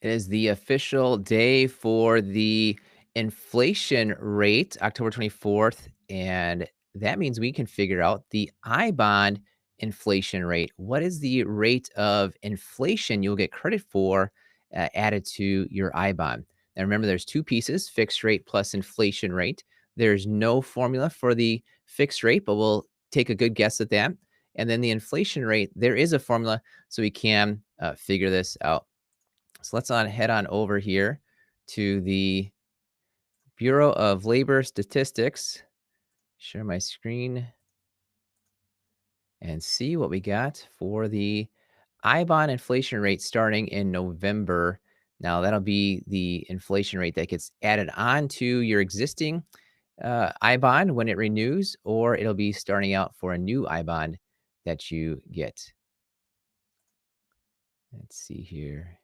It is the official day for the inflation rate, October 24th, and that means we can figure out the I bond inflation rate. What is the rate of inflation you'll get credit for added to your I bond? Now, remember, there's two pieces, fixed rate plus inflation rate. There's no formula for the fixed rate, but we'll take a good guess at that. And then the inflation rate, there is a formula, so we can figure this out. So let's head on over here to the Bureau of Labor Statistics, share my screen, and see what we got for the I-bond inflation rate starting in November. Now, that'll be the inflation rate that gets added on to your existing I-bond when it renews, or it'll be starting out for a new I-bond that you get. Let's see here.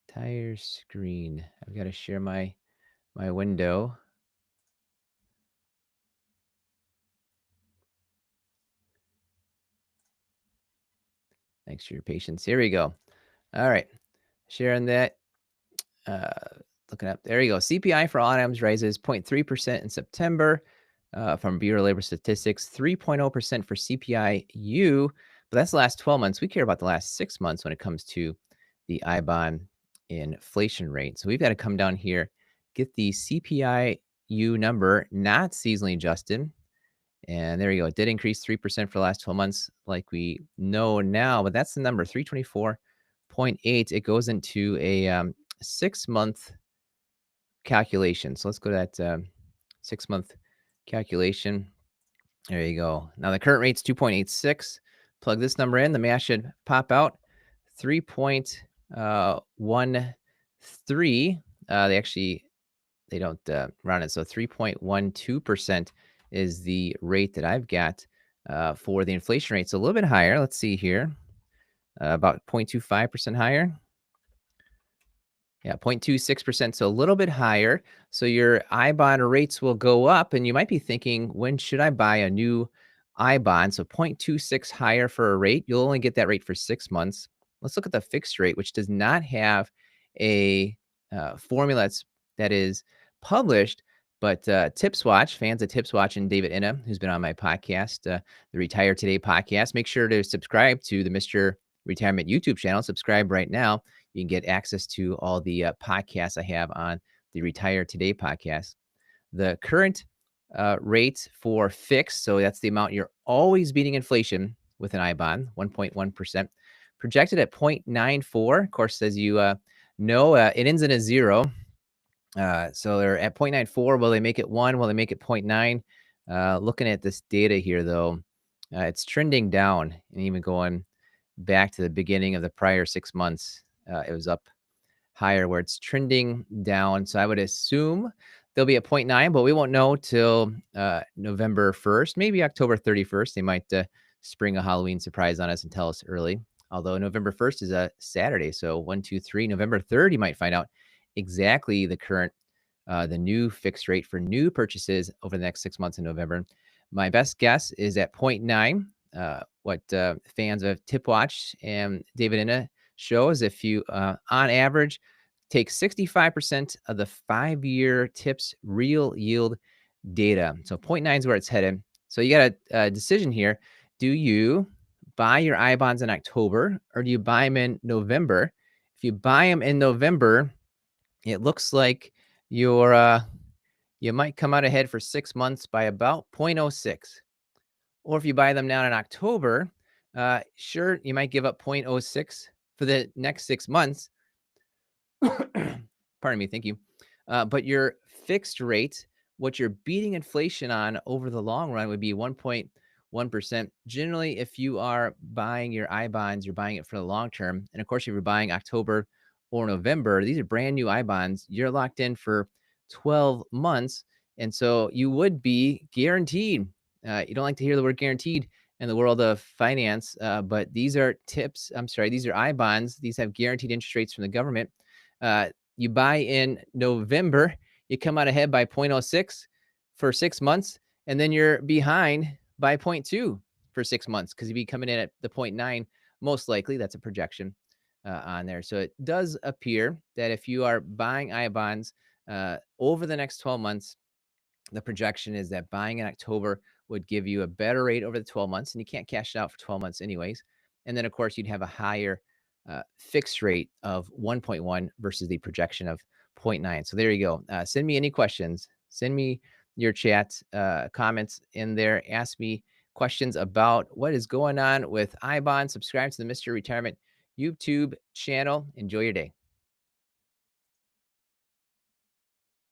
Entire screen. I've got to share my window. Thanks for your patience. Here we go. All right. Sharing that. Uh, Looking up. There you go. CPI for all items rises 0.3% in September from Bureau of Labor Statistics, 3.0% for CPI-U. But that's the last 12 months. We care about the last 6 months when it comes to the I-bond inflation rate. So we've got to come down here, get the CPI-U number, not seasonally adjusted. And there you go. It did increase 3% for the last 12 months, like we know now, but that's the number 324.8. It goes into a 6-month calculation. So let's go to that 6-month calculation. There you go. Now the current rate's 2.86. Plug this number in. The math should pop out 3.13. They don't round it. So 3.12% is the rate that I've got for the inflation rate. So a little bit higher. Let's see here. About 0.25% higher. Yeah, 0.26%. So a little bit higher. So your I bond rates will go up. And you might be thinking, when should I buy a new I bond? So 0.26 higher for a rate. You'll only get that rate for 6 months. Let's look at the fixed rate, which does not have a formula that is published. But Tips Watch, fans of Tips Watch, and David Inna, who's been on my podcast, the Retire Today podcast, make sure to subscribe to the Mr. Retirement YouTube channel. Subscribe right now. You can get access to all the podcasts I have on the Retire Today podcast. The current rate for fixed, so that's the amount you're always beating inflation with an I bond, 1.1%, projected at 0.94. Of course, as you know, it ends in a zero. So they're at 0.94. Will they make it 1? Will they make it 0.9? Looking at this data here, though, it's trending down, and even going back to the beginning of the prior 6 months, it was up higher, where it's trending down. So I would assume they'll be at 0.9, but we won't know till November 1st, maybe October 31st. They might spring a Halloween surprise on us and tell us early. Although November 1st is a Saturday. So 1, 2, 3, November 3rd, you might find out exactly the new fixed rate for new purchases over the next 6 months in November. My best guess is at 0.9. What fans of Tip Watch and David Inna shows, if you, on average, take 65% of the 5-year Tips real yield data. So 0.9 is where it's headed. So you got a decision here. Do you buy your I bonds in October, or do you buy them in November? If you buy them in November, it looks like you might come out ahead for 6 months by about 0.06. Or if you buy them now in October, sure, you might give up 0.06 for the next 6 months. Pardon me, thank you. But your fixed rate, what you're beating inflation on over the long run, would be 1.1%. Generally, if you are buying your I bonds, you're buying it for the long term. And of course, if you're buying October or November, these are brand new I bonds. You're locked in for 12 months. And so you would be guaranteed. You don't like to hear the word guaranteed in the world of finance, but these are these are I bonds. These have guaranteed interest rates from the government. You buy in November, you come out ahead by 0.06 for 6 months, and then you're behind by 0.2 for 6 months, because you'd be coming in at the 0.9, most likely. That's a projection. on there. So it does appear that if you are buying I bonds over the next 12 months, the projection is that buying in October would give you a better rate over the 12 months, and you can't cash it out for 12 months anyways. And then, of course, you'd have a higher fixed rate of 1.1 versus the projection of 0.9. So there you go. Send me any questions. Send me your chat comments in there. Ask me questions about what is going on with iBond. Subscribe to the Mr. Retirement YouTube channel. Enjoy your day.